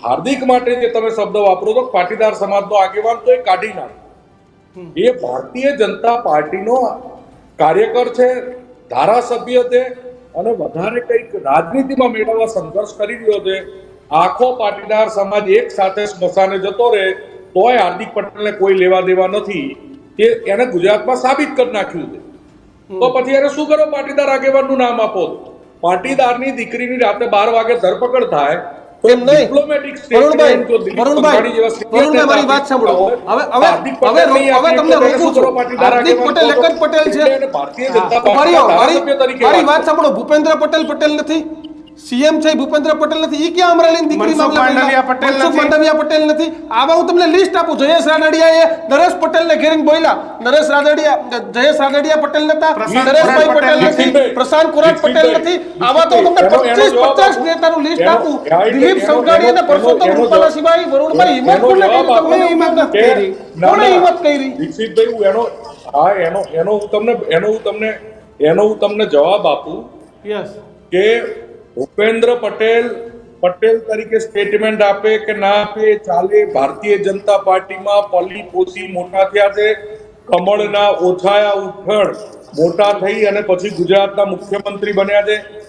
હાર્દિક માટે જે તમે શબ્દ વાપરો તો પાટીદાર સમાજનો આગેવાન તો એ કાઢી નાખો. એ ભારતીય જનતા પાર્ટીનો કાર્યકર છે, ધારાસભ્ય છે અને વધારે કંઈક રાજનીતિમાં મેળવવા સંઘર્ષ કરી રહ્યો છે. આખો પાટીદાર સમાજ એક સાથે સ્મશાને જતો રહે તોય હાર્દિક પટેલને કોઈ લેવા દેવા નથી. કે એને ગુજરાતમાં સાબિત કરી નાખ્યું છે. તો પછી એને શું કરો? પાટીદાર આગેવાનનું નામ આપો. પાટીદારની દીકરીની રાતે 12 વાગે ધરપકડ થાય એમ નહીં વરુણભાઈ મારી વાત સાંભળો. હવે તમને રોકું છું. હાર્દિક પટેલ એક જ પટેલ છે. મારી વાત સાંભળો. ભૂપેન્દ્ર પટેલ નથી, સીએમ છે ભૂપેન્દ્ર પટેલ નથી. ઈ ક્યાં અમરેલી દીકરી માંડવિયા પટેલ નથી. આવા હું તમને લિસ્ટ આપું. જયેશ રાદડિયાએ નરેશ પટેલને ઘેરીને બોલ્યા. જયેશ રાદડિયા પટેલ નતા, નરેશભાઈ પટેલ નથી, પ્રશાંત કોરાટ પટેલ નથી. આવા તો તમને 25-50 નેતાનું લિસ્ટ આપું. દિલીપ સંઘાણી અને પરસોત્તમ રૂપાલા સિવાય વરુણભાઈ હિંમત કોને કરી? તમે હિંમત નથી કરી. કોને હિંમત કરી? દીક્ષિતભાઈ હું તમને જવાબ આપું કે ભૂપેન્દ્ર પટેલ તરીકે સ્ટેટમેન્ટ આપે કે ના આપે ચાલે. ભારતીય જનતા પાર્ટીમાં પલી પોસી મોટા થયા છે, કમળના ઓછાયા ઉઠણ મોટા થઈ અને પછી ગુજરાતના મુખ્યમંત્રી બન્યા છે.